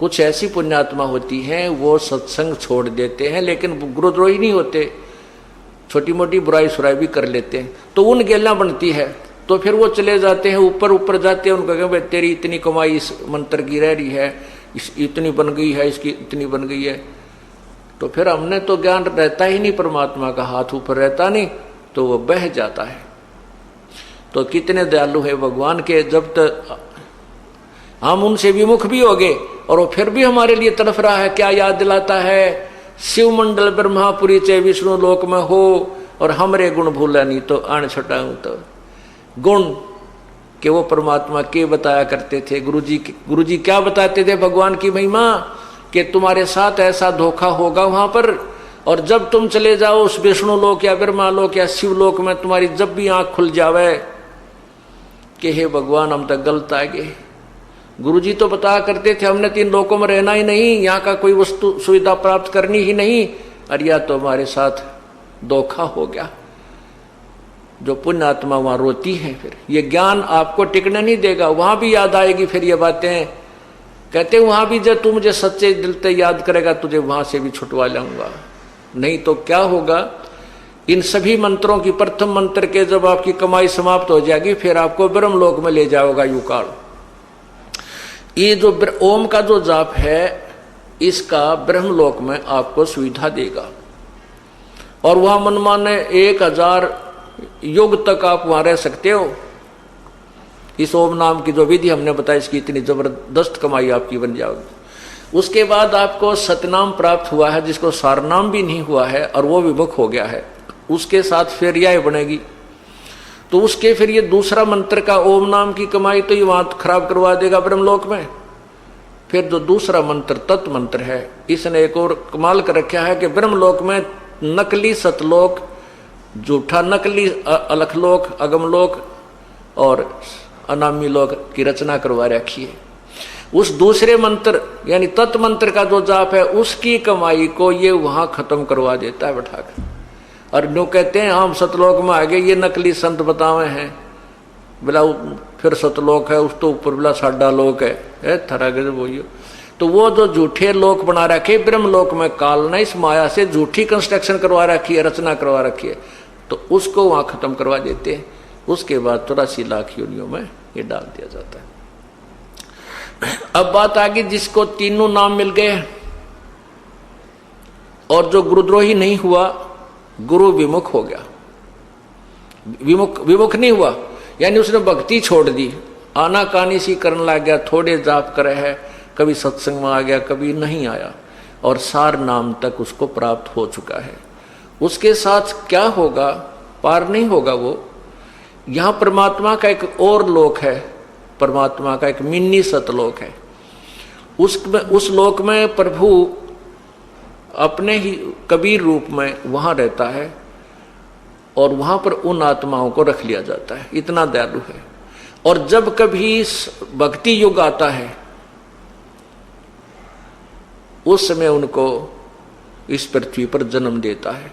कुछ ऐसी पुण्यात्मा होती हैं वो सत्संग छोड़ देते हैं लेकिन गुरुद्रोही नहीं होते, छोटी मोटी बुराई सुराई भी कर लेते हैं, तो उन गेला बनती है। तो फिर वो चले जाते हैं ऊपर जाते हैं, उनको कहें तेरी इतनी कमाई इस मंत्र की रह रही है, इतनी बन गई है, इसकी इतनी बन गई है। तो फिर हमने तो ज्ञान रहता ही नहीं, परमात्मा का हाथ ऊपर रहता नहीं, तो वो बह जाता है। तो कितने दयालु है भगवान के, जब तक हम उनसे विमुख भी हो गए और वो फिर भी हमारे लिए तड़फ रहा है। क्या याद दिलाता है, शिव मंडल ब्रह्मापुरी चे विष्णु लोक में हो और हमरे गुण भूला नहीं तो अण छटाऊं। तो गुण के वो परमात्मा के बताया करते थे, गुरुजी क्या बताते थे भगवान की महिमा, कि तुम्हारे साथ ऐसा धोखा होगा वहां पर, और जब तुम चले जाओ उस विष्णु लोक या ब्रह्मा लोक या शिव लोक में, तुम्हारी जब भी आंख खुल जावे कि हे भगवान हम तक गलत आ गए। गुरुजी तो बताया करते थे हमने 3 लोकों में रहना ही नहीं, यहाँ का कोई वस्तु सुविधा प्राप्त करनी ही नहीं, और या तो हमारे साथ धोखा हो गया। जो पुण्य आत्मा वहां रोती है, फिर ये ज्ञान आपको टिकने नहीं देगा, वहां भी याद आएगी फिर ये बातें। कहते वहां भी जब तू मुझे सच्चे दिल से याद करेगा तुझे वहां से भी छुटवा लाऊंगा। नहीं तो क्या होगा, इन सभी मंत्रों की प्रथम मंत्र के जब आपकी कमाई समाप्त हो जाएगी फिर आपको ब्रह्मलोक में ले जाओगा युकाल। ये जो ओम का जो जाप है इसका ब्रह्मलोक में आपको सुविधा देगा, और वहां मनमाने 1000 युग तक आप वहां रह सकते हो। इस ओम नाम की जो विधि हमने बताई, इसकी इतनी जबरदस्त कमाई आपकी बन जाएगी। उसके बाद आपको सतनाम प्राप्त हुआ है, जिसको सारनाम भी नहीं हुआ है और वो विमुख हो गया है, उसके साथ फिर यह बनेगी। तो उसके फिर ये दूसरा मंत्र का ओम नाम की कमाई तो ये वहां खराब करवा देगा ब्रह्मलोक में। फिर जो दूसरा मंत्र तत्व मंत्र है, इसने एक और कमाल कर रखा है कि ब्रह्मलोक में नकली सतलोक, झूठा नकली अलखलोक, अगमलोक और अनामी लोक की रचना करवा रखी है। उस दूसरे मंत्र यानी तत्व मंत्र का जो जाप है उसकी कमाई को ये वहां खत्म करवा देता है बैठाकर। और जो कहते हैं हम सतलोक में आ गए, ये नकली संत बतावे हैं, बोला फिर सतलोक है, उस तो ऊपर बोला साडा लोक है थरा गए बोलियो। तो वो जो झूठे लोक बना रखे ब्रह्मलोक में, काल ने इस माया से झूठी कंस्ट्रक्शन करवा रखी है, रचना करवा रखी है, तो उसको वहां खत्म करवा देते हैं। उसके बाद 84 लाख योनियों में ये डाल दिया जाता है। अब बात आ गई जिसको तीनों नाम मिल गए और जो गुरुद्रोही नहीं हुआ, गुरु विमुख हो गया। विमुख नहीं हुआ यानी उसने भक्ति छोड़ दी, आनाकानी सी करने लग गया, थोड़े जाप करे है, कभी सत्संग में आ गया कभी नहीं आया, और सार नाम तक उसको प्राप्त हो चुका है। उसके साथ क्या होगा, पार नहीं होगा वो। यहां परमात्मा का एक और लोक है, परमात्मा का एक मिनी सतलोक है। उस लोक में प्रभु अपने ही कबीर रूप में वहां रहता है और वहां पर उन आत्माओं को रख लिया जाता है, इतना दयालु है। और जब कभी भक्ति युग आता है उस समय उनको इस पृथ्वी पर जन्म देता है।